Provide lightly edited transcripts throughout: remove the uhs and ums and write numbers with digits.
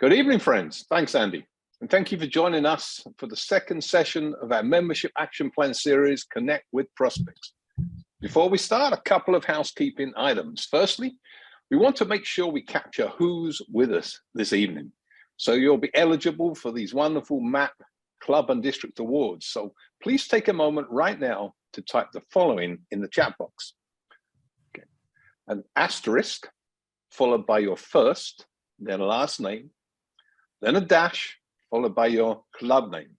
Good evening, friends. Thanks, Andy. And thank you for joining us for the second session of our Membership Action Plan series, Connect with Prospects. Before we start, a couple of housekeeping items. Firstly, we want to make sure we capture who's with us this evening. So you'll be eligible for these wonderful MAP Club and District Awards. So please take a moment right now to type the following in the chat box. Okay. An asterisk followed by your first, then last name, then a dash followed by your club name.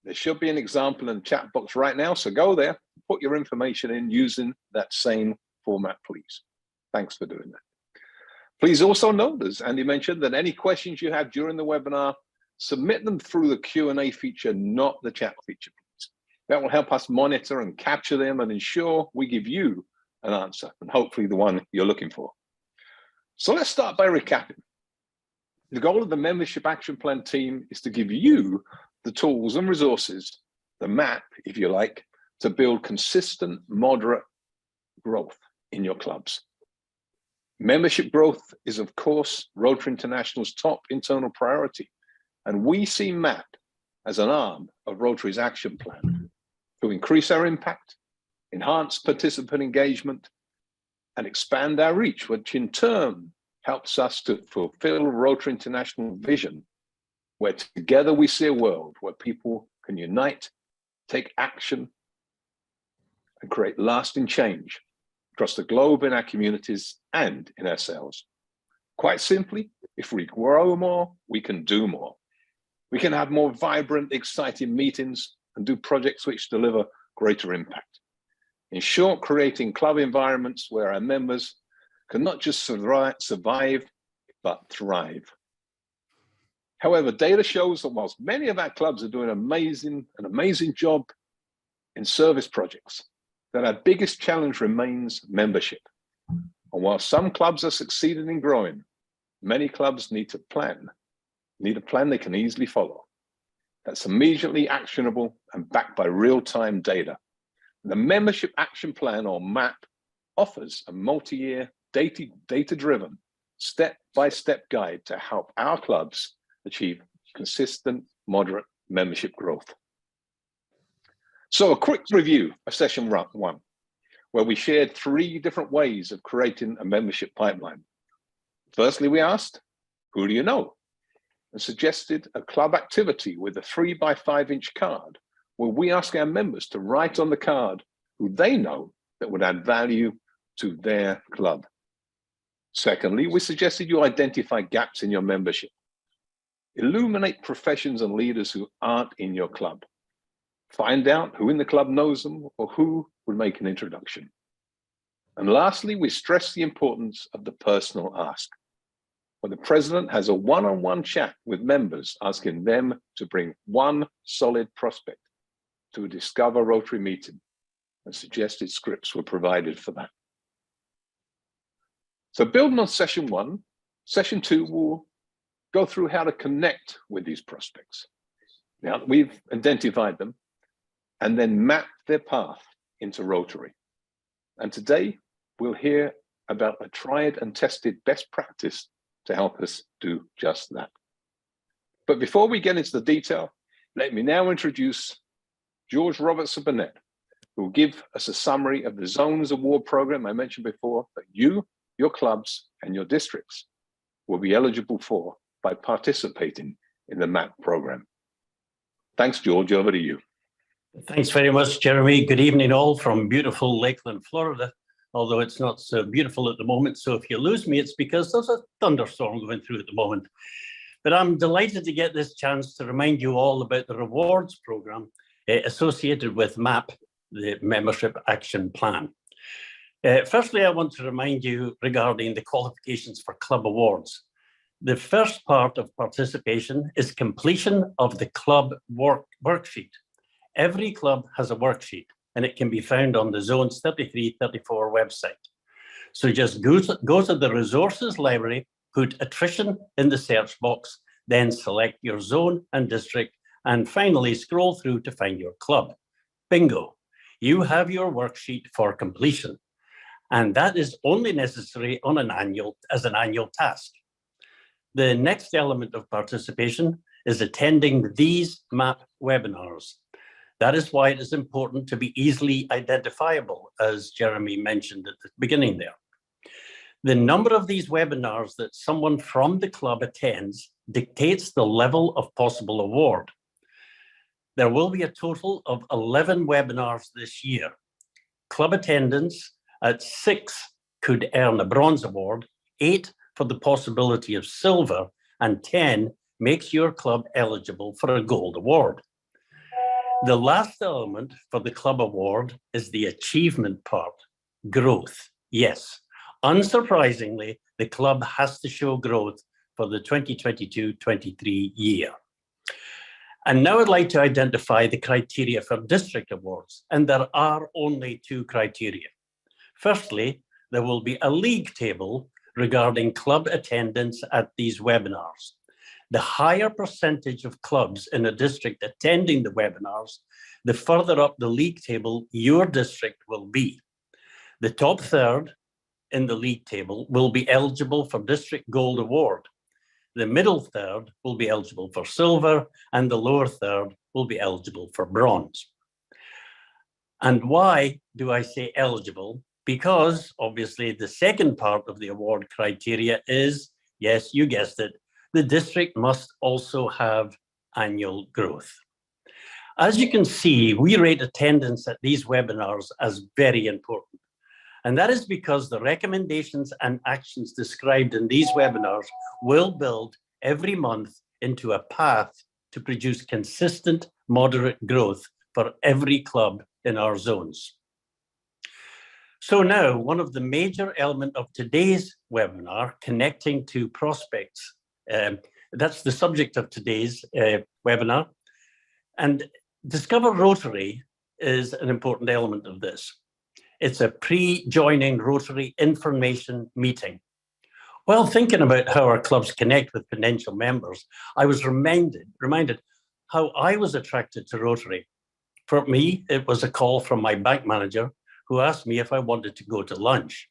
There should be an example in the chat box right now, so go there, put your information in using that same format, please. Thanks for doing that. Please also note, as Andy mentioned, that any questions you have during the webinar, submit them through the Q&A feature, not the chat feature, please. That will help us monitor and capture them and ensure we give you an answer, and hopefully the one you're looking for. So let's start by recapping. The goal of the Membership Action Plan team is to give you the tools and resources, the map, if you like, to build consistent, moderate growth in your clubs. Membership growth is, of course, Rotary International's top internal priority, and we see MAP as an arm of Rotary's action plan to increase our impact, enhance participant engagement, and expand our reach, which in turn helps us to fulfill Rotary International vision, where together we see a world where people can unite, take action, and create lasting change across the globe in our communities and in ourselves. Quite simply, if we grow more, we can do more. We can have more vibrant, exciting meetings and do projects which deliver greater impact. In short, creating club environments where our members can not just survive, but thrive. However, data shows that whilst many of our clubs are doing an amazing job in service projects, that our biggest challenge remains membership. And while some clubs are succeeding in growing, many clubs need a plan they can easily follow. That's immediately actionable and backed by real-time data. The Membership Action Plan, or MAP, offers a multi-year, data-driven, step-by-step guide to help our clubs achieve consistent, moderate membership growth. So a quick review of session 1, where we shared 3 different ways of creating a membership pipeline. Firstly, we asked, who do you know? And suggested a club activity with a 3x5-inch card, where we ask our members to write on the card who they know that would add value to their club. Secondly, we suggested you identify gaps in your membership. Illuminate professions and leaders who aren't in your club. Find out who in the club knows them or who would make an introduction. And lastly, we stress the importance of the personal ask, where the president has a one-on-one chat with members, asking them to bring one solid prospect to a Discover Rotary meeting, and suggested scripts were provided for that. So building on session 1, session 2 will go through how to connect with these prospects. Now we've identified them, and then map their path into Rotary. And today we'll hear about a tried and tested best practice to help us do just that. But before we get into the detail, let me now introduce George Robertson Burnett, who will give us a summary of the Zones Award program I mentioned before that you, your clubs, and your districts will be eligible for by participating in the MAP program. Thanks, George, over to you. Thanks very much, Jeremy. Good evening all from beautiful Lakeland, Florida, although it's not so beautiful at the moment. So if you lose me, it's because there's a thunderstorm going through at the moment. But I'm delighted to get this chance to remind you all about the rewards program associated with MAP, the Membership Action Plan. Firstly, I want to remind you regarding the qualifications for club awards. The first part of participation is completion of the club worksheet. Every club has a worksheet, and it can be found on the Zones 33-34 website. So just go to the resources library, put attrition in the search box, then select your zone and district, and finally scroll through to find your club. Bingo, you have your worksheet for completion. And that is only necessary on an annual task. The next element of participation is attending these MAP webinars. That is why it is important to be easily identifiable, as Jeremy mentioned at the beginning there. The number of these webinars that someone from the club attends dictates the level of possible award. There will be a total of 11 webinars this year. Club attendance at 6 could earn a bronze award, 8 for the possibility of silver, and 10 makes your club eligible for a gold award. The last element for the club award is the achievement part, growth. Yes, unsurprisingly, the club has to show growth for the 2022-23 year. And now I'd like to identify the criteria for district awards, and there are only 2 criteria. Firstly, there will be a league table regarding club attendance at these webinars. The higher percentage of clubs in a district attending the webinars, the further up the league table your district will be. The top third in the league table will be eligible for District Gold Award. The middle third will be eligible for silver, and the lower third will be eligible for bronze. And why do I say eligible? Because obviously the second part of the award criteria is, yes, you guessed it, the district must also have annual growth. As you can see, we rate attendance at these webinars as very important. And that is because the recommendations and actions described in these webinars will build every month into a path to produce consistent, moderate growth for every club in our zones. So now, one of the major elements of today's webinar, connecting to prospects, that's the subject of today's webinar. And Discover Rotary is an important element of this. It's a pre-joining Rotary information meeting. While thinking about how our clubs connect with potential members, I was reminded how I was attracted to Rotary. For me, it was a call from my bank manager who asked me if I wanted to go to lunch.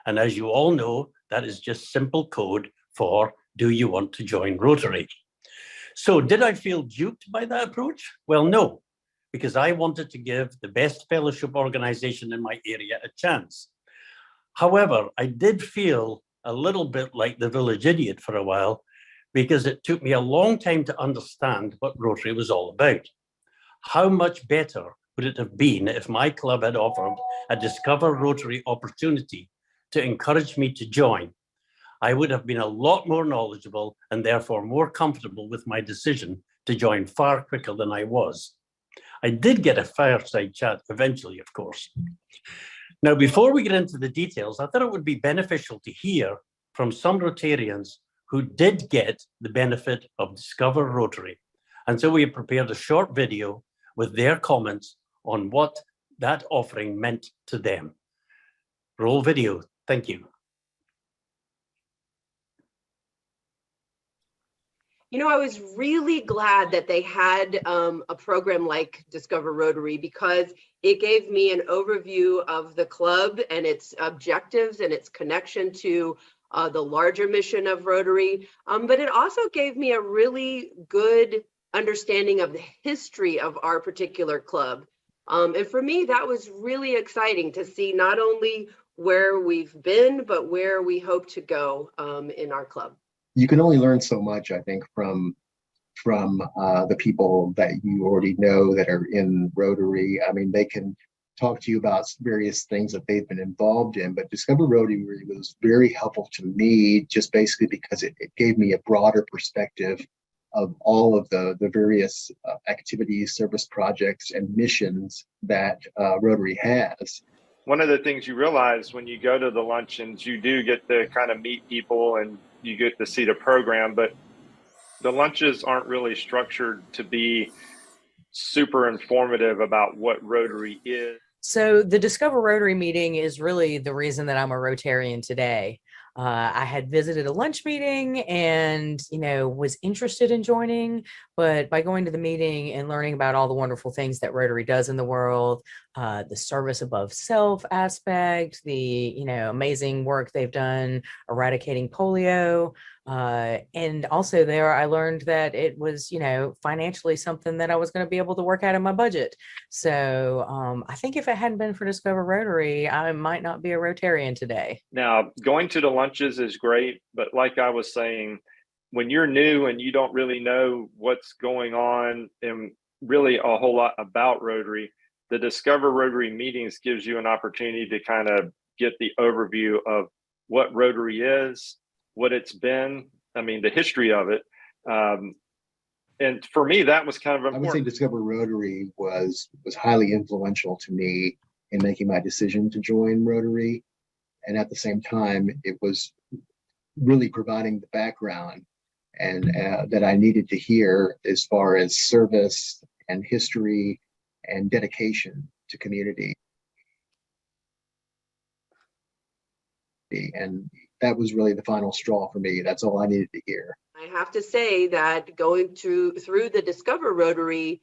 And as you all know, that is just simple code for, do you want to join Rotary? So did I feel duped by that approach? Well, no, because I wanted to give the best fellowship organization in my area a chance. However, I did feel a little bit like the village idiot for a while, because it took me a long time to understand what Rotary was all about. How much better would it have been if my club had offered a Discover Rotary opportunity to encourage me to join? I would have been a lot more knowledgeable and therefore more comfortable with my decision to join far quicker than I was. I did get a fireside chat eventually, of course. Now, before we get into the details, I thought it would be beneficial to hear from some Rotarians who did get the benefit of Discover Rotary. And so we have prepared a short video with their comments on what that offering meant to them. Roll video. Thank you. You know, I was really glad that they had a program like Discover Rotary, because it gave me an overview of the club and its objectives and its connection to the larger mission of Rotary. But it also gave me a really good understanding of the history of our particular club. And for me, that was really exciting to see not only where we've been, but where we hope to go in our club. You can only learn so much, I think, from the people that you already know that are in Rotary. I mean, they can talk to you about various things that they've been involved in, but Discover Rotary was very helpful to me, just basically because it gave me a broader perspective of all of the various activities, service projects, and missions that Rotary has. One of the things you realize when you go to the luncheons, you do get to kind of meet people and you get to see the program, but the lunches aren't really structured to be super informative about what Rotary is. So the Discover Rotary meeting is really the reason that I'm a Rotarian today. I had visited a lunch meeting and, was interested in joining, but by going to the meeting and learning about all the wonderful things that Rotary does in the world, the service above self aspect, the, amazing work they've done eradicating polio, And also there, I learned that it was, financially something that I was going to be able to work out in my budget. So I think if it hadn't been for Discover Rotary, I might not be a Rotarian today. Now, going to the lunches is great, but like I was saying, when you're new and you don't really know what's going on and really a whole lot about Rotary, the Discover Rotary meetings gives you an opportunity to kind of get the overview of what Rotary is, what it's been, I mean, the history of it. And for me, that was kind of important. I would say Discover Rotary was highly influential to me in making my decision to join Rotary. And at the same time, it was really providing the background and that I needed to hear as far as service and history and dedication to community. And that was really the final straw for me. That's all I needed to hear. I have to say that going through the Discover Rotary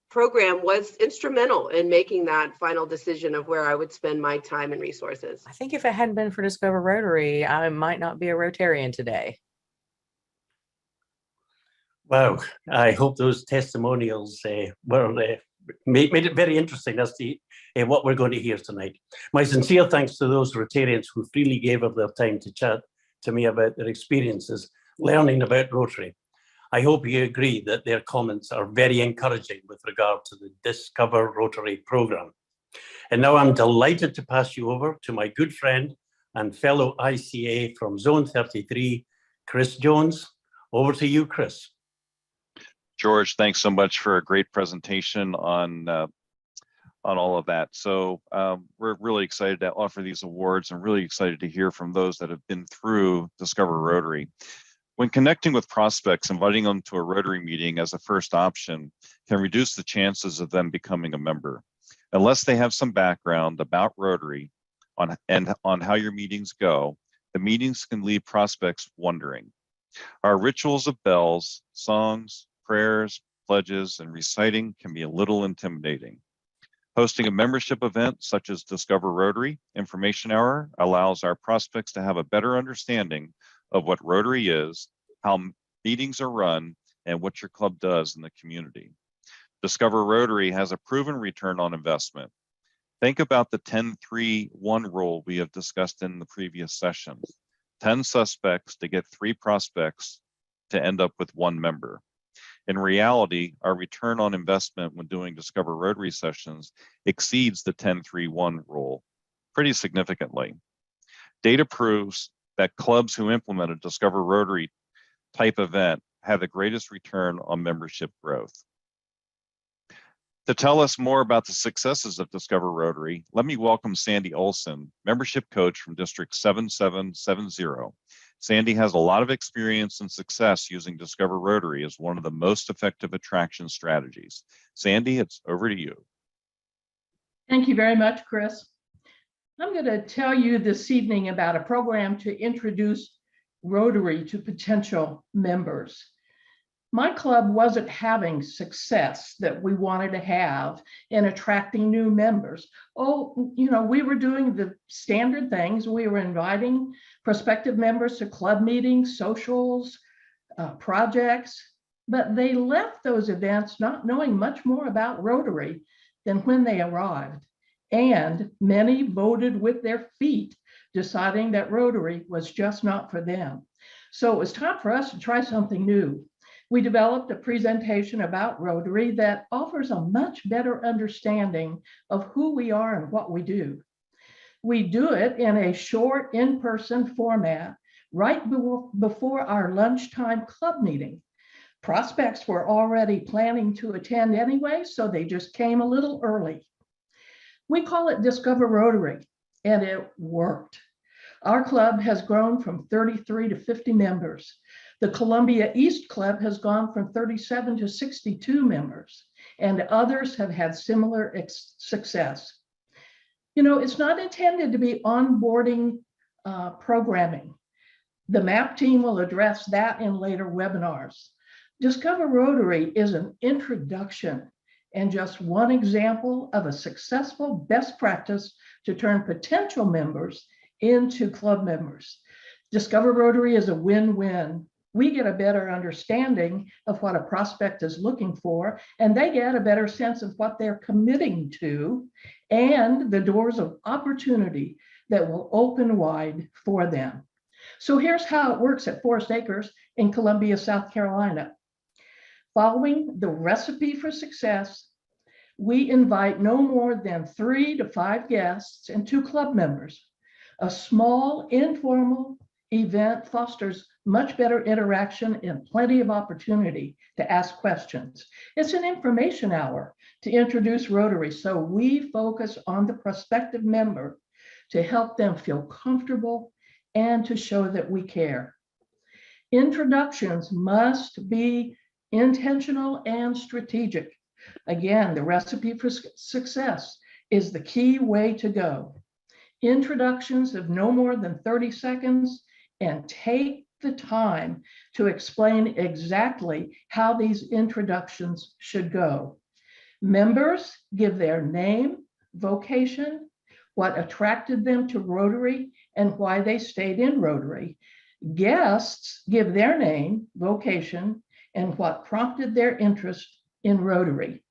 program was instrumental in making that final decision of where I would spend my time and resources. I think if it hadn't been for Discover Rotary, I might not be a Rotarian today. Wow, I hope those testimonials made it very interesting as to what we're going to hear tonight. My sincere thanks to those Rotarians who freely gave up their time to chat to me about their experiences learning about Rotary. I hope you agree that their comments are very encouraging with regard to the Discover Rotary program. And now I'm delighted to pass you over to my good friend and fellow ICA from Zone 33, Chris Jones. Over to you, Chris. George, thanks so much for a great presentation on all of that. So we're really excited to offer these awards and really excited to hear from those that have been through Discover Rotary. When connecting with prospects, inviting them to a Rotary meeting as a first option can reduce the chances of them becoming a member. Unless they have some background about Rotary on how your meetings go, the meetings can leave prospects wondering. Our rituals of bells, songs, prayers, pledges, and reciting can be a little intimidating. Hosting a membership event such as Discover Rotary Information Hour allows our prospects to have a better understanding of what Rotary is, how meetings are run, and what your club does in the community. Discover Rotary has a proven return on investment. Think about the 10-3-1 rule we have discussed in the previous session. 10 suspects to get 3 prospects to end up with 1 member. In reality, our return on investment when doing Discover Rotary sessions exceeds the 10-3-1 rule pretty significantly. Data proves that clubs who implement a Discover Rotary type event have the greatest return on membership growth. To tell us more about the successes of Discover Rotary, let me welcome Sandy Olson, membership coach from District 7770. Sandy has a lot of experience and success using Discover Rotary as one of the most effective attraction strategies. Sandy, it's over to you. Thank you very much, Chris. I'm going to tell you this evening about a program to introduce Rotary to potential members. My club wasn't having success that we wanted to have in attracting new members. We were doing the standard things. We were inviting prospective members to club meetings, socials, projects, but they left those events not knowing much more about Rotary than when they arrived. And many voted with their feet, deciding that Rotary was just not for them. So it was time for us to try something new. We developed a presentation about Rotary that offers a much better understanding of who we are and what we do. We do it in a short in-person format right before our lunchtime club meeting. Prospects were already planning to attend anyway, so they just came a little early. We call it Discover Rotary, and it worked. Our club has grown from 33 to 50 members. The Columbia East Club has gone from 37 to 62 members, and others have had similar success. It's not intended to be onboarding programming. The MAP team will address that in later webinars. Discover Rotary is an introduction and just one example of a successful best practice to turn potential members into club members. Discover Rotary is a win-win We get a better understanding of what a prospect is looking for, and they get a better sense of what they're committing to and the doors of opportunity that will open wide for them. So here's how it works at Forest Acres in Columbia, South Carolina. Following the recipe for success, we invite no more than 3 to 5 guests and 2 club members. A small, informal event fosters much better interaction and plenty of opportunity to ask questions. It's an information hour to introduce Rotary, so we focus on the prospective member to help them feel comfortable and to show that we care. Introductions must be intentional and strategic. Again, the recipe for success is the key way to go. Introductions of no more than 30 seconds, and take the time to explain exactly how these introductions should go. Members give their name, vocation, what attracted them to Rotary, and why they stayed in Rotary. Guests give their name, vocation, and what prompted their interest in Rotary.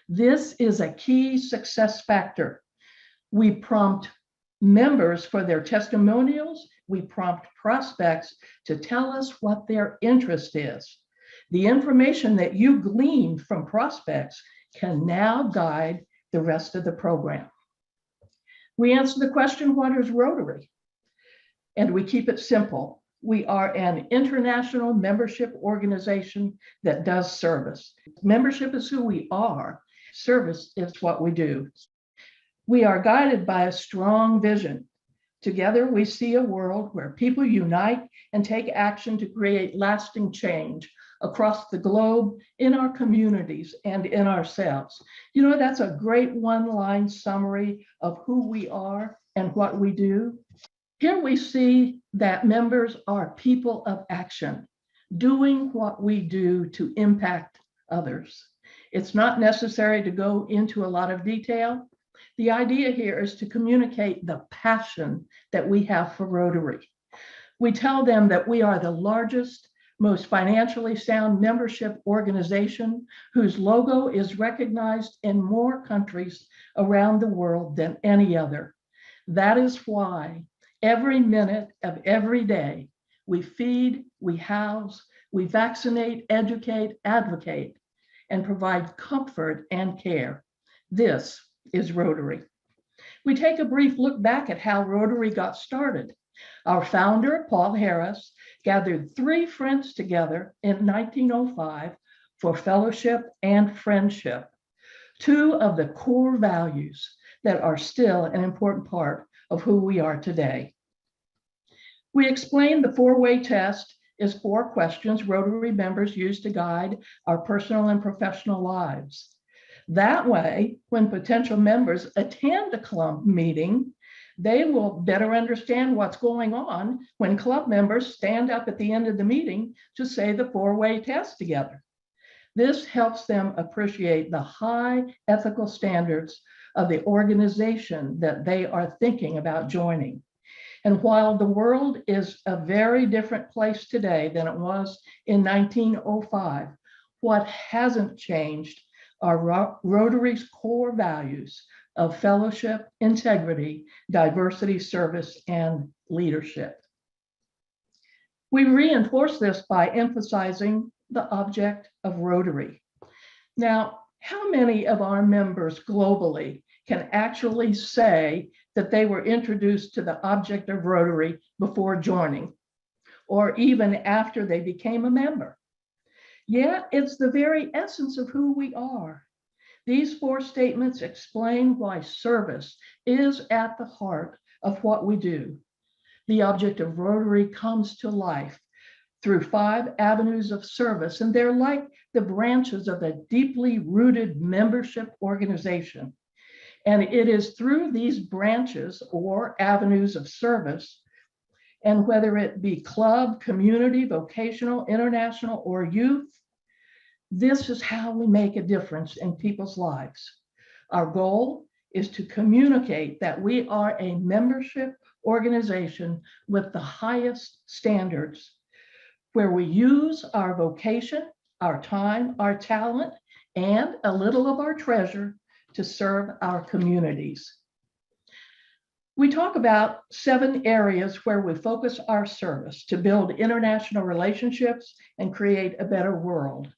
This is a key success factor. We prompt members for their testimonials. We prompt prospects to tell us what their interest is. The information that you gleaned from prospects can now guide the rest of the program. We answer the question, what is Rotary? And we keep it simple. We are an international membership organization that does service. Membership is who we are. Service is what we do. We are guided by a strong vision. Together, we see a world where people unite and take action to create lasting change across the globe, in our communities, and in ourselves. You know, that's a great one-line summary of who we are and what we do. Here we see that members are people of action, doing what we do to impact others. It's not necessary to go into a lot of detail. The idea here is to communicate the passion that we have for Rotary. We tell them that we are the largest, most financially sound membership organization whose logo is recognized in more countries around the world than any other. That is why every minute of every day, we feed, we house, we vaccinate, educate, advocate, and provide comfort and care. This is Rotary. We take a brief look back at how Rotary got started. Our founder, Paul Harris, gathered 3 friends together in 1905 for fellowship and friendship, 2 of the core values that are still an important part of who we are today. We explained the 4-way test is 4 questions Rotary members use to guide our personal and professional lives. That way, when potential members attend a club meeting, they will better understand what's going on when club members stand up at the end of the meeting to say the 4-way test together. This helps them appreciate the high ethical standards of the organization that they are thinking about joining. And while the world is a very different place today than it was in 1905, what hasn't changed are Rotary's core values of fellowship, integrity, diversity, service, and leadership. We reinforce this by emphasizing the object of Rotary. Now, how many of our members globally can actually say that they were introduced to the object of Rotary before joining, or even after they became a member? Yeah, it's the very essence of who we are. These 4 statements explain why service is at the heart of what we do. The object of Rotary comes to life through 5 avenues of service, and they're like the branches of a deeply rooted membership organization. And it is through these branches or avenues of service, and whether it be club, community, vocational, international, or youth, this is how we make a difference in people's lives. Our goal is to communicate that we are a membership organization with the highest standards where we use our vocation, our time, our talent, and a little of our treasure to serve our communities. We talk about 7 areas where we focus our service to build international relationships and create a better world.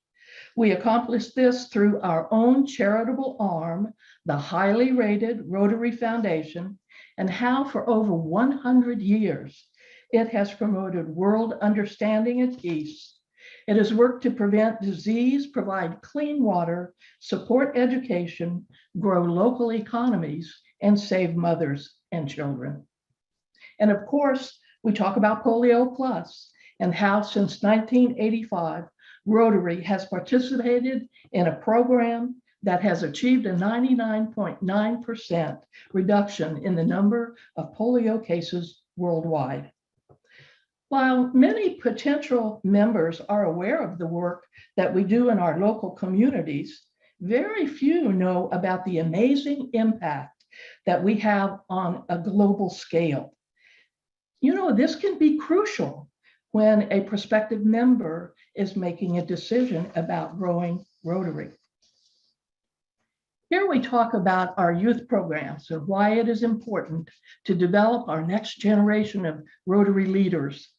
We accomplish this through our own charitable arm, the highly rated Rotary Foundation, and how for over 100 years it has promoted world understanding and peace. It has worked to prevent disease, provide clean water, support education, grow local economies, and save mothers and children. And of course, we talk about Polio Plus and how since 1985, Rotary has participated in a program that has achieved a 99.9% reduction in the number of polio cases worldwide. While many potential members are aware of the work that we do in our local communities, very few know about the amazing impact that we have on a global scale. You know, this can be crucial when a prospective member is making a decision about growing Rotary. Here we talk about our youth programs and why it is important to develop our next generation of Rotary leaders.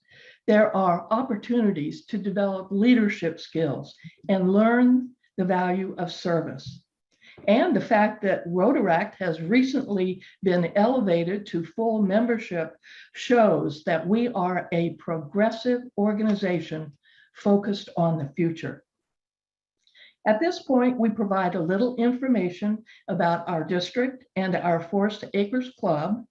There are opportunities to develop leadership skills and learn the value of service. And the fact that Rotaract has recently been elevated to full membership shows that we are a progressive organization focused on the future. At this point, we provide a little information about our district and our Forest Acres Club.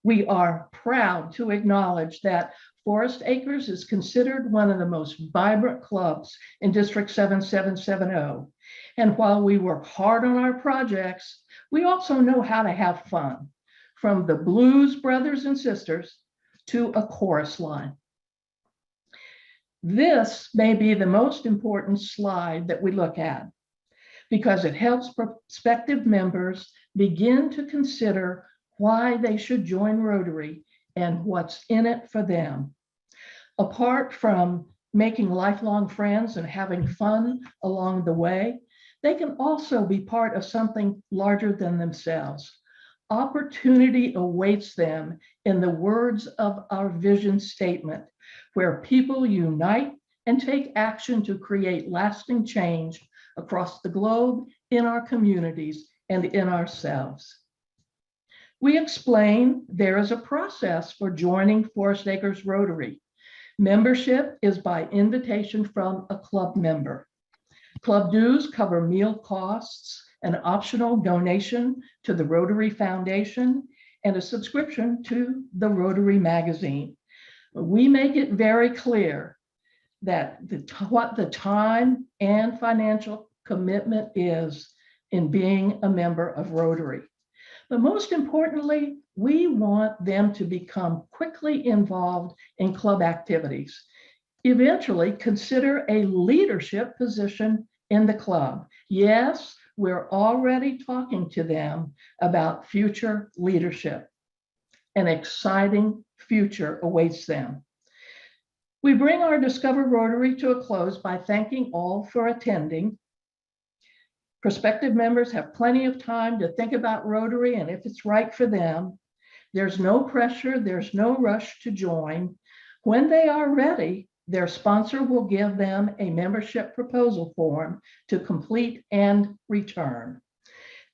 We are proud to acknowledge that Forest Acres is considered one of the most vibrant clubs in District 7770. And while we work hard on our projects, we also know how to have fun, from the blues brothers and sisters to a chorus line. This may be the most important slide that we look at because it helps prospective members begin to consider why they should join Rotary and what's in it for them. Apart from making lifelong friends and having fun along the way, they can also be part of something larger than themselves. Opportunity awaits them in the words of our vision statement, where people unite and take action to create lasting change across the globe, in our communities, and in ourselves. We explain there is a process for joining Forest Acres Rotary. Membership is by invitation from a club member. Club dues cover meal costs, an optional donation to the Rotary Foundation, and a subscription to the Rotary magazine. We make it very clear that what the time and financial commitment is in being a member of Rotary. But most importantly, we want them to become quickly involved in club activities. Eventually, consider a leadership position in the club. Yes, we're already talking to them about future leadership. An exciting future awaits them. We bring our Discover Rotary to a close by thanking all for attending. Prospective members have plenty of time to think about Rotary and if it's right for them. There's no pressure, there's no rush to join. When they are ready, their sponsor will give them a membership proposal form to complete and return.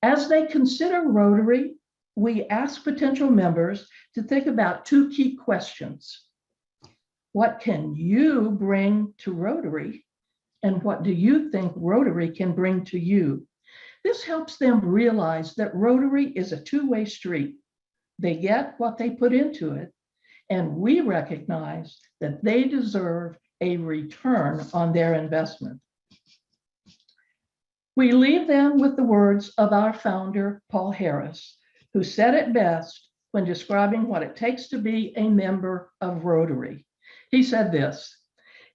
As they consider Rotary, we ask potential members to think about 2 key questions. What can you bring to Rotary? And what do you think Rotary can bring to you? This helps them realize that Rotary is a 2-way street. They get what they put into it, and we recognize that they deserve a return on their investment. We leave them with the words of our founder, Paul Harris, who said it best when describing what it takes to be a member of Rotary. He said this: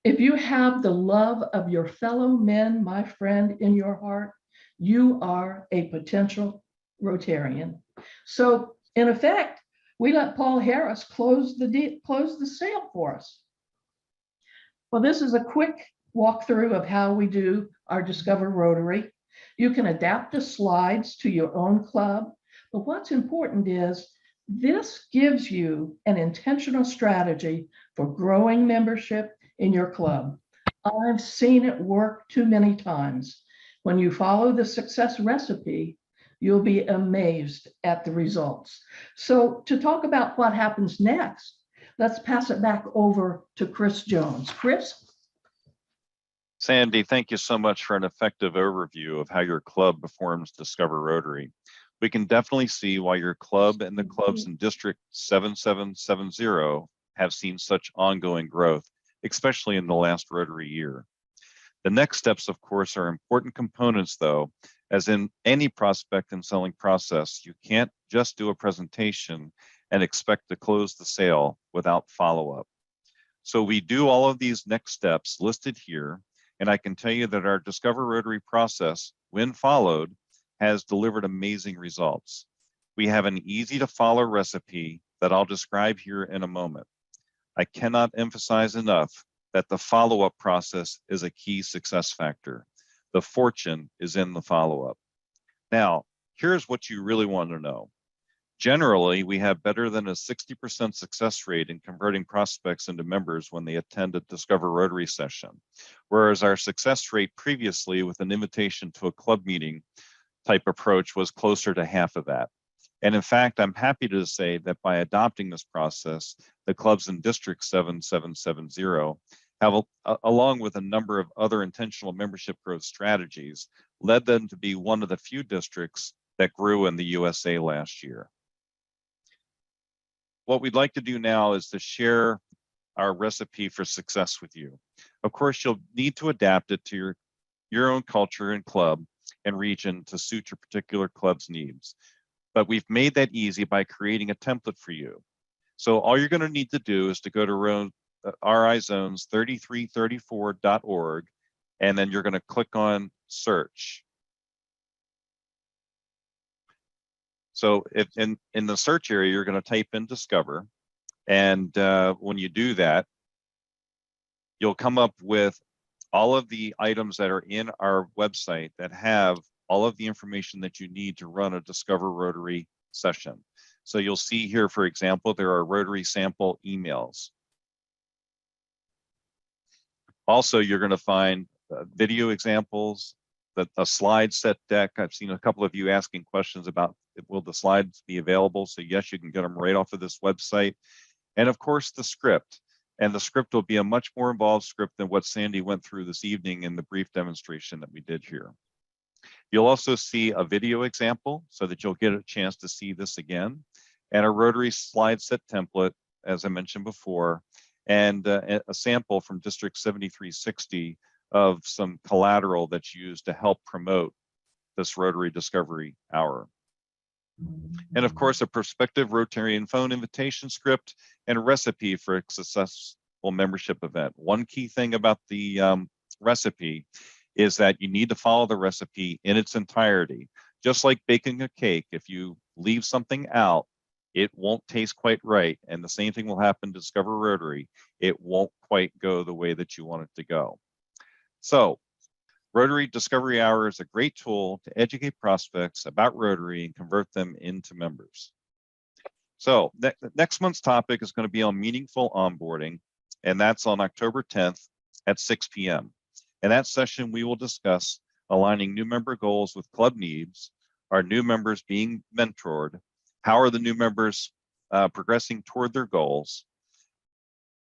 if you have the love of your fellow men, my friend, in your heart, you are a potential Rotarian. So in effect, we let Paul Harris close the sale for us. Well, this is a quick walkthrough of how we do our Discover Rotary. You can adapt the slides to your own club, but what's important is this gives you an intentional strategy for growing membership in your club. I've seen it work too many times. When you follow the success recipe, you'll be amazed at the results. So to talk about what happens next, let's pass it back over to Chris Jones. Chris? Sandy, thank you so much for an effective overview of how your club performs Discover Rotary. We can definitely see why your club and the clubs in District 7770 have seen such ongoing growth, especially in the last Rotary year. The next steps, of course, are important components, though. As in any prospect and selling process, you can't just do a presentation and expect to close the sale without follow-up. So we do all of these next steps listed here, and I can tell you that our Discover Rotary process, when followed, has delivered amazing results. We have an easy to follow recipe that I'll describe here in a moment. I cannot emphasize enough that the follow-up process is a key success factor. The fortune is in the follow-up. Now, here's what you really want to know. Generally, we have better than a 60% success rate in converting prospects into members when they attend a Discover Rotary session, whereas our success rate previously with an invitation to a club meeting type approach was closer to half of that. And in fact, I'm happy to say that by adopting this process, the clubs in District 7770 have, along with a number of other intentional membership growth strategies, led them to be one of the few districts that grew in the USA last year. What we'd like to do now is to share our recipe for success with you. Of course, you'll need to adapt it to your own culture and club and region to suit your particular club's needs. But we've made that easy by creating a template for you. So all you're going to need to do is to go to rizones3334.org, and then you're going to click on search. So in the search area, you're going to type in Discover. And when you do that, you'll come up with all of the items that are in our website that have all of the information that you need to run a Discover Rotary session. So you'll see here, for example, there are Rotary sample emails. Also, you're going to find video examples, a slide set deck. I've seen a couple of you asking questions about, will the slides be available? So yes, you can get them right off of this website. And of course, the script. And the script will be a much more involved script than what Sandy went through this evening in the brief demonstration that we did here. You'll also see a video example so that you'll get a chance to see this again, and a Rotary slide set template, as I mentioned before, and a sample from District 7360 of some collateral that's used to help promote this Rotary Discovery Hour. And of course, a prospective Rotarian phone invitation script and a recipe for a successful membership event. One key thing about the recipe is that you need to follow the recipe in its entirety. Just like baking a cake, if you leave something out, it won't taste quite right. And the same thing will happen to Discover Rotary. It won't quite go the way that you want it to go. So Rotary Discovery Hour is a great tool to educate prospects about Rotary and convert them into members. So next month's topic is going to be on meaningful onboarding, and that's on October 10th at 6 p.m. In that session, we will discuss aligning new member goals with club needs, our new members being mentored, how are the new members progressing toward their goals.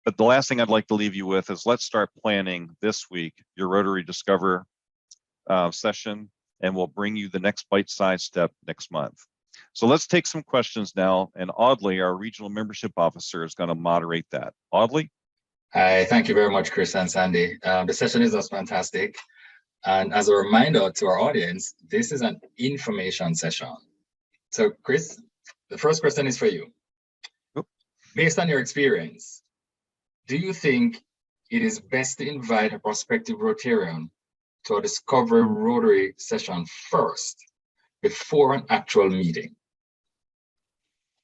But the last thing I'd like to leave you with is let's start planning this week your Rotary Discover session, and we'll bring you the next bite-sized step next month. So let's take some questions now, and Audley, our regional membership officer, is going to moderate that. Audley? Hi, thank you very much, Chris and Sandy. The session is just fantastic. And as a reminder to our audience, this is an information session. So Chris, the first question is for you. Based on your experience, do you think it is best to invite a prospective Rotarian to a Discover Rotary session first before an actual meeting?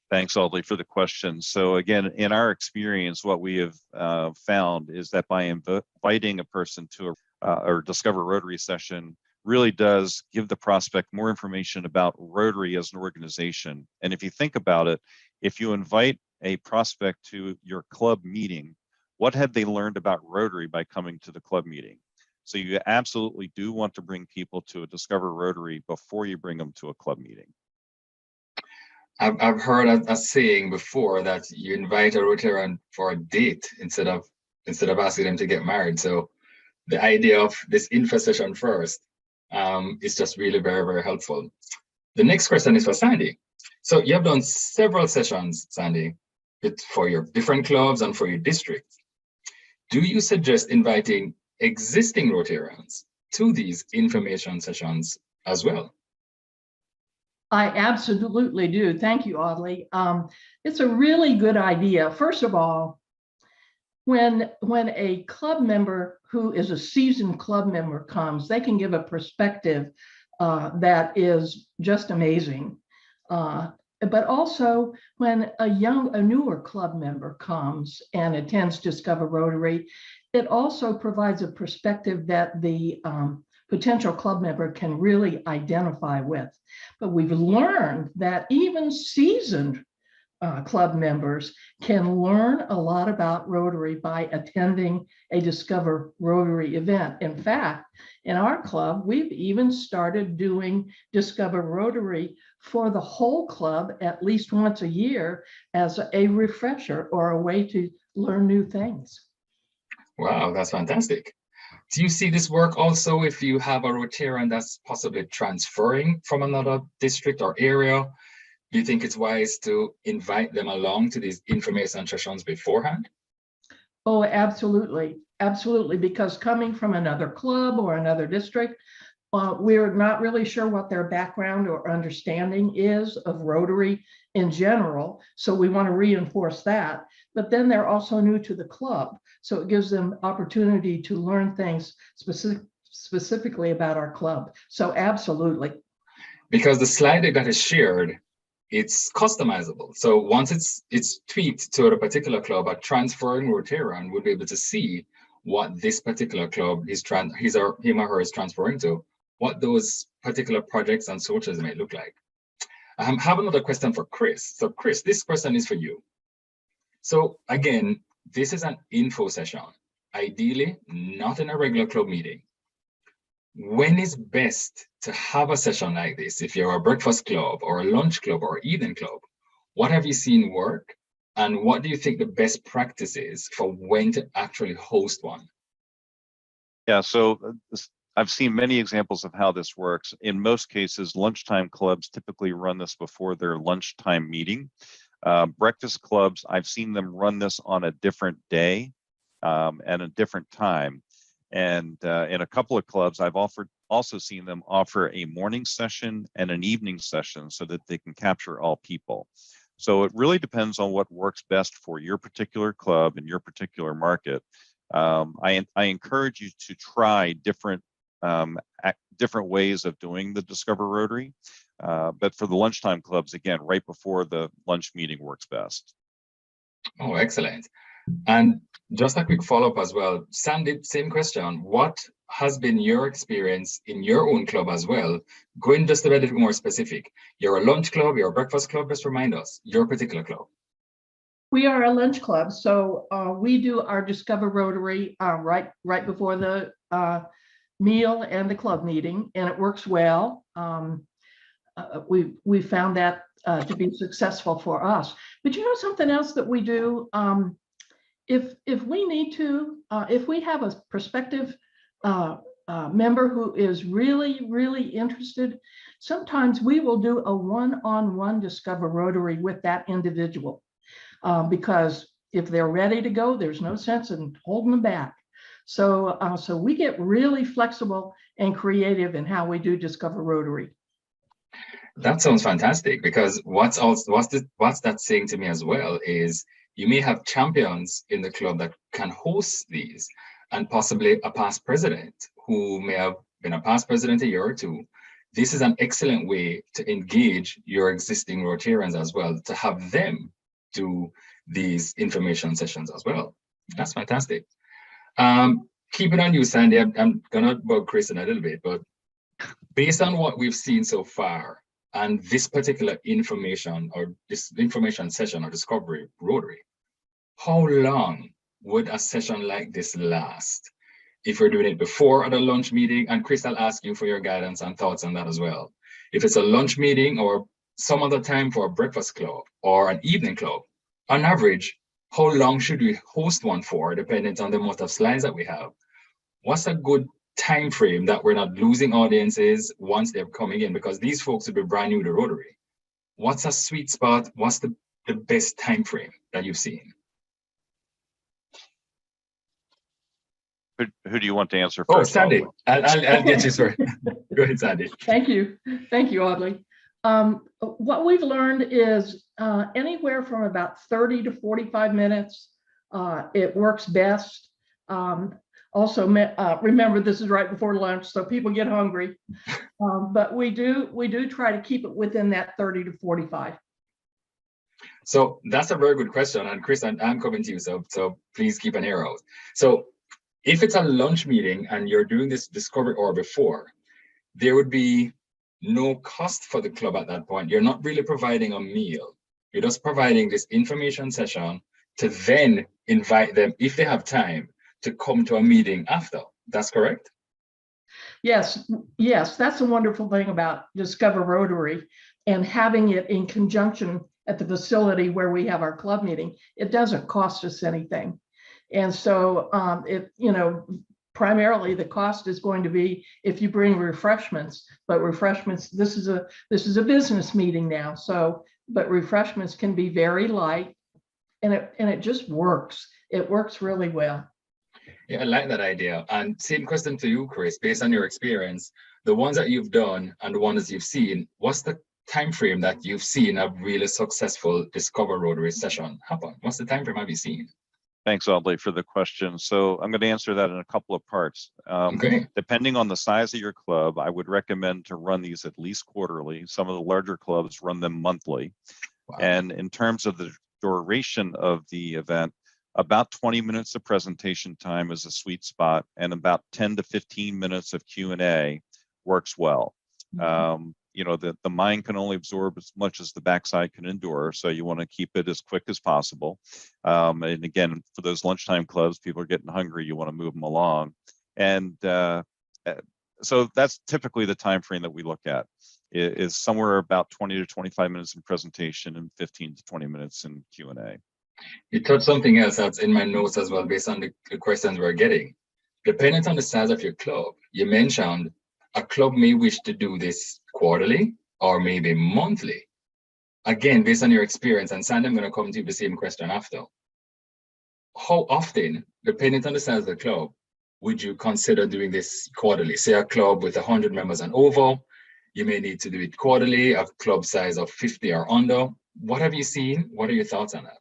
Thanks, Audley, for the question. So again, in our experience, what we have found is that by inviting a person to a Discover Rotary session really does give the prospect more information about Rotary as an organization. And if you think about it, if you invite a prospect to your club meeting, what had they learned about Rotary by coming to the club meeting? So you absolutely do want to bring people to a Discover Rotary before you bring them to a club meeting. I've heard a saying before that you invite a Rotarian for a date instead of asking them to get married. So the idea of this info session first is just really very, very helpful. The next question is for Sandy. So you have done several sessions, Sandy, for your different clubs and for your district. Do you suggest inviting existing Rotarians to these information sessions as well? I absolutely do. Thank you, Audley. It's a really good idea. First of all, when a club member who is a seasoned club member comes, they can give a perspective that is just amazing. But also when a newer club member comes and attends Discover Rotary, it also provides a perspective that the potential club member can really identify with. But we've learned that even seasoned club members can learn a lot about Rotary by attending a Discover Rotary event. In fact, in our club, we've even started doing Discover Rotary for the whole club at least once a year as a refresher or a way to learn new things. Wow, that's fantastic. Do you see this work also if you have a Rotarian that's possibly transferring from another district or area? Do you think it's wise to invite them along to these information sessions beforehand? Oh, absolutely. Absolutely. Because coming from another club or another district, we're not really sure what their background or understanding is of Rotary in general. So we want to reinforce that. But then they're also new to the club. So it gives them opportunity to learn things specifically about our club. So absolutely. Because the slide deck that is shared, it's customizable. So once it's tweaked to a particular club, a transferring Rotarian would be able to see what this particular club him or her is transferring to, what those particular projects and socials may look like. I have another question for Chris. So Chris, this question is for you. So again, this is an info session, ideally not in a regular club meeting. When is best to have a session like this? If you're a breakfast club or a lunch club or evening club, what have you seen work? And what do you think the best practice is for when to actually host one? Yeah, so I've seen many examples of how this works. In most cases, lunchtime clubs typically run this before their lunchtime meeting. Breakfast clubs, I've seen them run this on a different day and a different time. And in a couple of clubs, I've also seen them offer a morning session and an evening session so that they can capture all people. So it really depends on what works best for your particular club and your particular market. I encourage you to try different ways of doing the Discover Rotary. But for the lunchtime clubs, again, right before the lunch meeting works best. Oh, excellent. And just a quick follow-up as well. Sandy, same question. What has been your experience in your own club as well? Going just a bit more specific. You're a lunch club, you're a breakfast club, just remind us, your particular club. We are a lunch club, so we do our Discover Rotary right before the meal and the club meeting, and it works well. We found that to be successful for us. But you know something else that we do? If we need to, if we have a prospective member who is really interested, sometimes we will do a one-on-one Discover Rotary with that individual. Because if they're ready to go, there's no sense in holding them back. So we get really flexible and creative in how we do Discover Rotary. That sounds fantastic, because what's that saying to me as well is you may have champions in the club that can host these, and possibly a past president who may have been a past president a year or two. this is an excellent way to engage your existing Rotarians as well, to have them do these information sessions as well. That's fantastic. Keep it on you, Sandy. I'm gonna bug Chris in a little bit, but based on what we've seen so far and this particular information or this information session or discovery Rotary, how long would a session like this last? If we're doing it before at a lunch meeting, and Chris, I'll ask you for your guidance and thoughts on that as well. If it's a lunch meeting or some other time for a breakfast club or an evening club, on average, how long should we host one for, depending on the amount of slides that we have? What's a good time frame that we're not losing audiences once they're coming in? Because these folks will be brand new to Rotary. What's a sweet spot? What's the best time frame that you've seen? Who do you want to answer first? Oh, Sandy, I'll get you, sorry. Go ahead, Sandy. Thank you, Audley. What we've learned is anywhere from about 30 to 45 minutes, it works best. Also, remember this is right before lunch, so people get hungry. But we do try to keep it within that 30 to 45. So that's a very good question, and Chris, I'm coming to you, so please keep an ear out. So if it's a lunch meeting and you're doing this discovery or before, there would be no cost for the club at that point. You're not really providing a meal. You're just providing this information session to then invite them, if they have time, to come to a meeting after. That's correct? Yes, that's the wonderful thing about Discover Rotary and having it in conjunction at the facility where we have our club meeting. It doesn't cost us anything. And so primarily the cost is going to be if you bring refreshments, but refreshments, this is a business meeting now. So, but refreshments can be very light and it just works. It works really well. Yeah, I like that idea. And same question to you, Chris, based on your experience, the ones that you've done and the ones you've seen, what's the time frame that you've seen a really successful Discover Rotary session happen? What's the time frame have you seen? Thanks, Audley, for the question. So I'm going to answer that in a couple of parts. Okay. Depending on the size of your club, I would recommend to run these at least quarterly. Some of the larger clubs run them monthly. Wow. And in terms of the duration of the event, about 20 minutes of presentation time is a sweet spot, and about 10 to 15 minutes of Q&A works well. The mind can only absorb as much as the backside can endure, so you want to keep it as quick as possible. And again, for those lunchtime clubs, people are getting hungry, you want to move them along. And so that's typically the time frame that we look at, is somewhere about 20 to 25 minutes in presentation and 15 to 20 minutes in Q&A. You touched something else that's in my notes as well, based on the questions we're getting. Depending on the size of your club, you mentioned a club may wish to do this quarterly or maybe monthly. Again, based on your experience, and Sandy, I'm going to come to you the same question after. How often, depending on the size of the club, would you consider doing this quarterly? Say a club with 100 members and over, you may need to do it quarterly, a club size of 50 or under. What have you seen? What are your thoughts on that?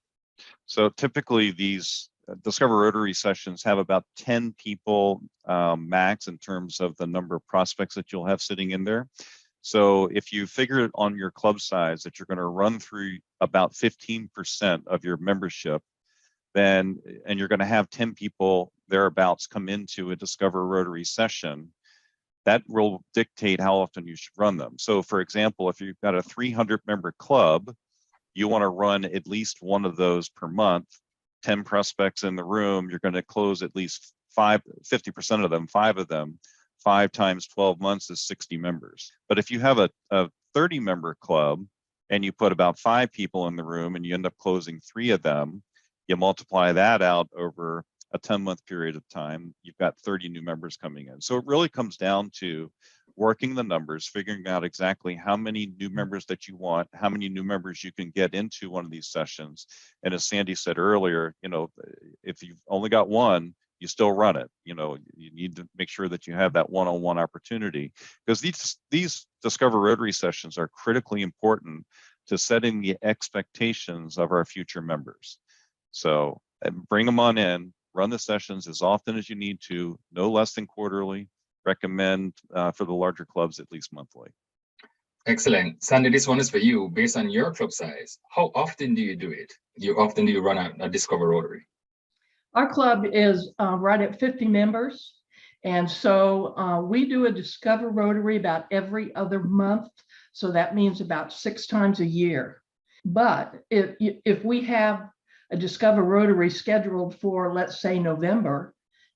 So typically these Discover Rotary sessions have about 10 people max in terms of the number of prospects that you'll have sitting in there. So if you figure on your club size that you're going to run through about 15% of your membership, and you're going to have 10 people thereabouts come into a Discover Rotary session, that will dictate how often you should run them. So for example, if you've got a 300 member club, you want to run at least one of those per month. 10 prospects in the room, you're going to close at least 50% of them, 5 of them. 5 times 12 months is 60 members. But if you have a 30 member club and you put about 5 people in the room and you end up closing 3 of them, you multiply that out over a 10-month period of time, you've got 30 new members coming in. So it really comes down to working the numbers, figuring out exactly how many new members that you want, how many new members you can get into one of these sessions. And as Sandy said earlier, if you've only got one, you still run it. You need to make sure that you have that one-on-one opportunity, because these Discover Rotary sessions are critically important to setting the expectations of our future members. So bring them on in, run the sessions as often as you need to, no less than quarterly. Recommend for the larger clubs at least monthly. Excellent. Sandy, this one is for you. Based on your club size, how often do you do it? Often do you run a Discover Rotary? Our club is right at 50 members. And so we do a Discover Rotary about every other month. So that means about 6 times a year. But if we have a Discover Rotary scheduled for, let's say, November,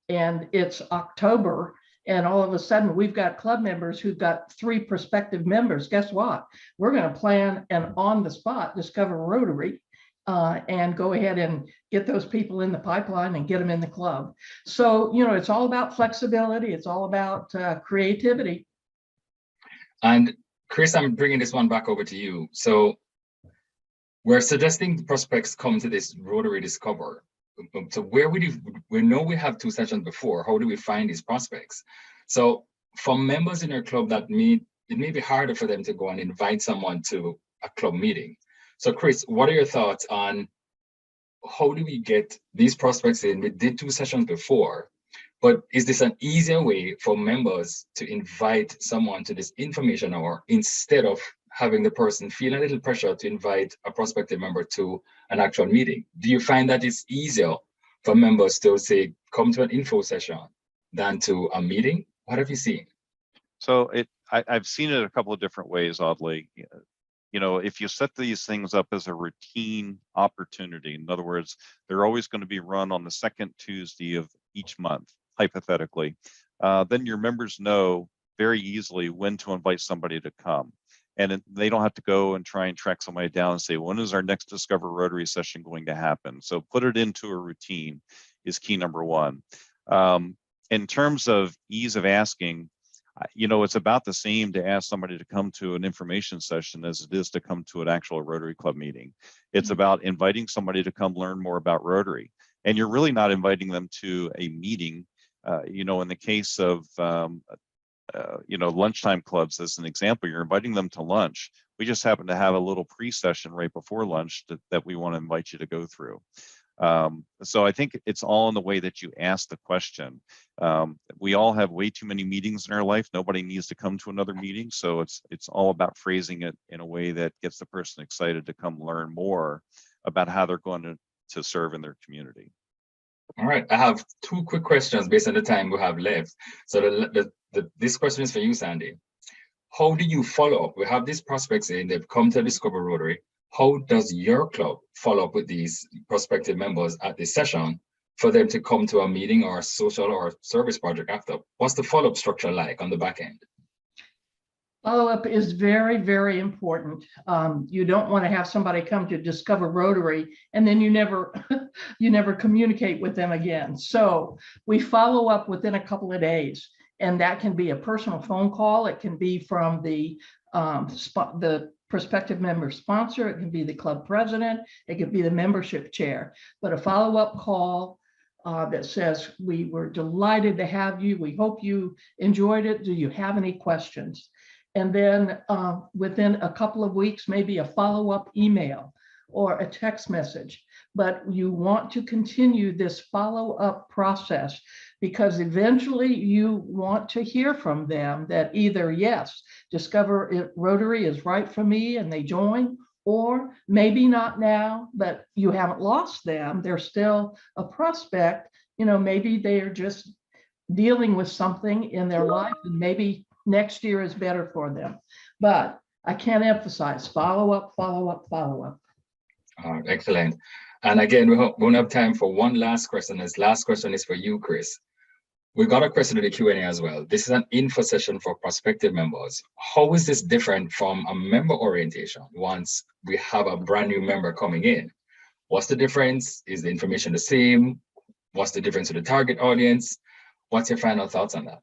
and it's October, and all of a sudden we've got club members who've got 3 prospective members, guess what? We're going to plan an on-the-spot Discover Rotary and go ahead and get those people in the pipeline and get them in the club. So, you know, it's all about flexibility. It's all about creativity. And Chris, I'm bringing this one back over to you. So we're suggesting the prospects come to this Rotary Discover. So where would you, we know we have 2 sessions before, how do we find these prospects? So for members in your club that it may be harder for them to go and invite someone to a club meeting. So Chris, what are your thoughts on how do we get these prospects in? We did 2 sessions before, but is this an easier way for members to invite someone to this information hour instead of having the person feel a little pressure to invite a prospective member to an actual meeting? Do you find that it's easier for members to say, come to an info session than to a meeting? What have you seen? So I've seen it a couple of different ways, oddly. You know, if you set these things up as a routine opportunity, in other words, they're always going to be run on the 2nd Tuesday of each month, hypothetically, then your members know very easily when to invite somebody to come. And they don't have to go and try and track somebody down and say, when is our next Discover Rotary session going to happen? So put it into a routine is key number 1. In terms of ease of asking, you know, it's about the same to ask somebody to come to an information session as it is to come to an actual Rotary Club meeting. It's about inviting somebody to come learn more about Rotary. And you're really not inviting them to a meeting. You know, in the case of, you know, lunchtime clubs, as an example, you're inviting them to lunch. We just happen to have a little pre-session right before lunch that we want to invite you to go through. So I think it's all in the way that you ask the question. We all have way too many meetings in our life. Nobody needs to come to another meeting. So it's all about phrasing it in a way that gets the person excited to come learn more about how they're going to serve in their community. All right, I have 2 quick questions based on the time we have left. So this question is for you, Sandy. How do you follow up? We have these prospects in, they've come to Discover Rotary. How does your club follow up with these prospective members at this session for them to come to a meeting or a social or service project after? What's the follow-up structure like on the back end? Follow-up is very, very important. You don't want to have somebody come to Discover Rotary and then you never communicate with them again. So we follow up within a couple of days, and that can be a personal phone call. It can be from the prospective member sponsor. It can be the club president. It could be the membership chair. But a follow-up call that says, we were delighted to have you. We hope you enjoyed it. Do you have any questions? And then within a couple of weeks, maybe a follow-up email or a text message. But you want to continue this follow-up process because eventually you want to hear from them that either, yes, Discover Rotary is right for me and they join, or maybe not now, but you haven't lost them. They're still a prospect. You know, maybe they're just dealing with something in their life and maybe next year is better for them. But I can't emphasize follow up, follow up, follow up. Excellent. And again, we won't have time for one last question. This last question is for you, Chris. We got a question in the Q&A as well. This is an info session for prospective members. How is this different from a member orientation once we have a brand new member coming in? What's the difference? Is the information the same? What's the difference to the target audience? What's your final thoughts on that?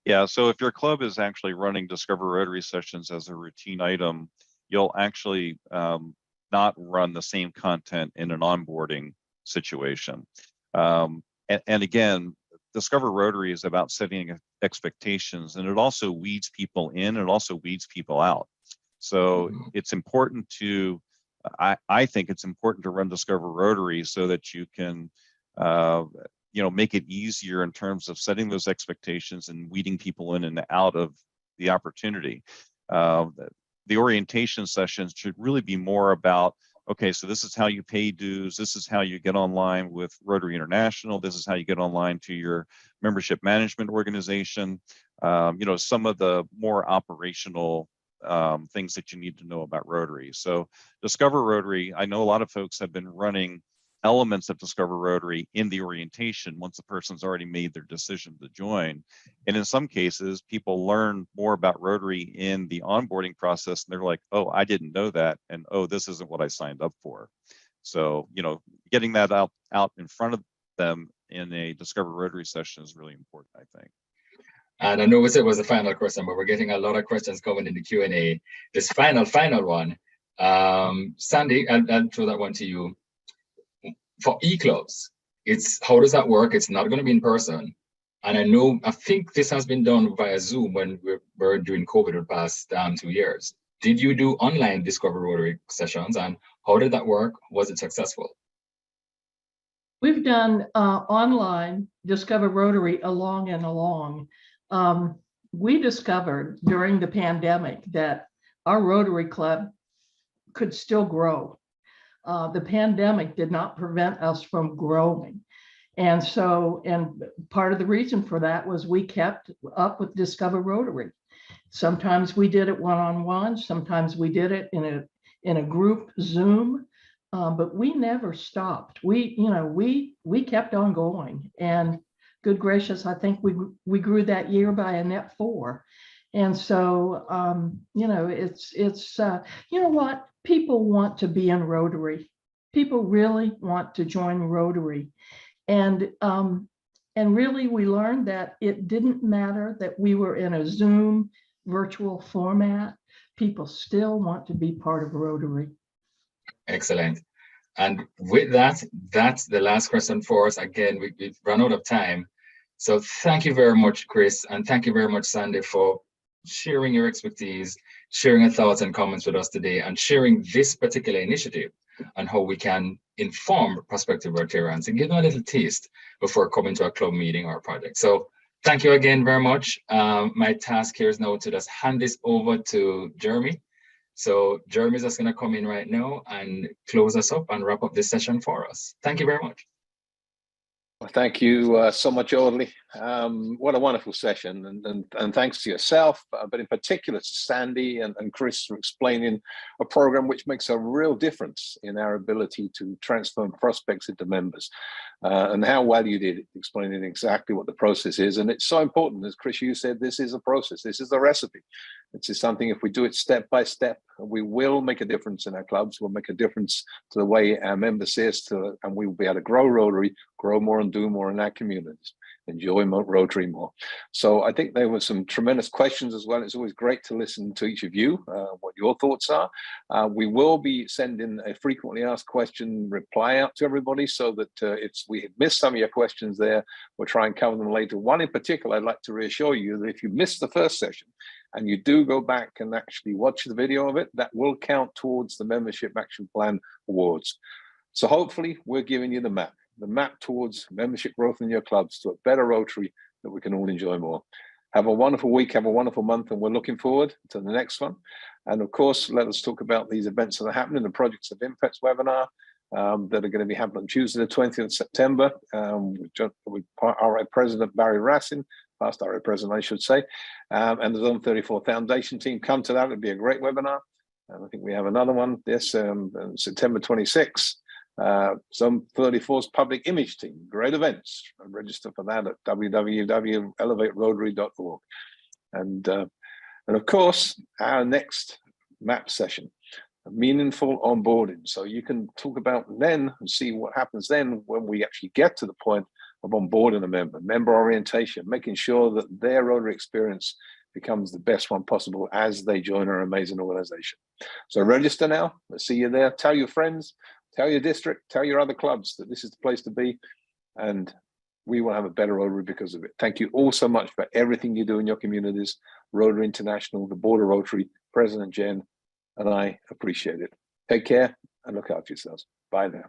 Yeah, so if your club is actually running Discover Rotary sessions as a routine item, you'll actually not run the same content in an onboarding situation. And again, Discover Rotary is about setting expectations, and it also weeds people in, it also weeds people out. So it's important to, I think it's important to run Discover Rotary so that you can you know, make it easier in terms of setting those expectations and weeding people in and out of the opportunity. The orientation sessions should really be more about, okay, so this is how you pay dues. This is how you get online with Rotary International. This is how you get online to your membership management organization. Some of the more operational things that you need to know about Rotary. So Discover Rotary, I know a lot of folks have been running elements of Discover Rotary in the orientation once the person's already made their decision to join. And in some cases, people learn more about Rotary in the onboarding process, and they're like, oh, I didn't know that. And oh, this isn't what I signed up for. So, getting that out in front of them in a Discover Rotary session is really important, I think. And I know it was the final question, but we're getting a lot of questions coming in the Q&A. This final one, Sandy, I'll throw that one to you. For e-clubs, how does that work? It's not going to be in person. And I think this has been done via Zoom when we're doing COVID the past 2 years. Did you do online Discover Rotary sessions, and how did that work? Was it successful? We've done online Discover Rotary along. We discovered during the pandemic that our Rotary Club could still grow. The pandemic did not prevent us from growing. And part of the reason for that was we kept up with Discover Rotary. Sometimes we did it one-on-one, sometimes we did it in a group Zoom, but we never stopped. We kept on going, and good gracious, I think we grew that year by a net 4. And so, what? People want to be in Rotary. People really want to join Rotary. And really, we learned that it didn't matter that we were in a Zoom virtual format. People still want to be part of Rotary. Excellent. And with that, that's the last question for us. Again, we've run out of time. So thank you very much, Chris. And thank you very much, Sandy, for sharing your expertise, sharing your thoughts and comments with us today, and sharing this particular initiative and how we can inform prospective Rotarians and give them a little taste before coming to a club meeting or a project. So thank you again very much. My task here is now to just hand this over to Jeremy. So Jeremy's just going to come in right now and close us up and wrap up this session for us. Thank you very much. Well, thank you so much, Audley. What a wonderful session, and thanks to yourself, but in particular to Sandy and Chris for explaining a program which makes a real difference in our ability to transform prospects into members, and how well you did it, explaining exactly what the process is. And it's so important, as Chris, you said, this is a process, this is the recipe. This is something, if we do it step by step, we will make a difference in our clubs, we'll make a difference to the way our members see us, and we will be able to grow Rotary, grow more and do more in our communities, enjoy Rotary more. So I think there were some tremendous questions as well. It's always great to listen to each of you, what your thoughts are. We will be sending a frequently asked question reply out to everybody, so that if we had missed some of your questions there, we'll try and cover them later. One in particular, I'd like to reassure you that if you missed the first session and you do go back and actually watch the video of it, that will count towards the Membership Action Plan Awards. So hopefully we're giving you the map towards membership growth in your clubs, to a better Rotary that we can all enjoy more. Have a wonderful week, have a wonderful month, and we're looking forward to the next one. And of course, let us talk about these events that are happening, the Projects of Impact webinar that are going to be happening on Tuesday, the 20th of September, with RA President Barry Rassin, past RA President, I should say, and the Zone 34 Foundation team. Come to that, it'll be a great webinar. And I think we have another one, September 26th. Zone 34's public image team, great events. Register for that at www.elevaterotary.org. And of course, our next MAP session, meaningful onboarding. So you can talk about then and see what happens then when we actually get to the point of onboarding a member orientation, making sure that their Rotary experience becomes the best one possible as they join our amazing organization. So register now. Let's see you there. Tell your friends, tell your district, tell your other clubs that this is the place to be, and we will have a better Rotary because of it. Thank you all so much for everything you do in your communities. Rotary International, the Board of Rotary, President Jen, and I appreciate it. Take care and look after yourselves. Bye now.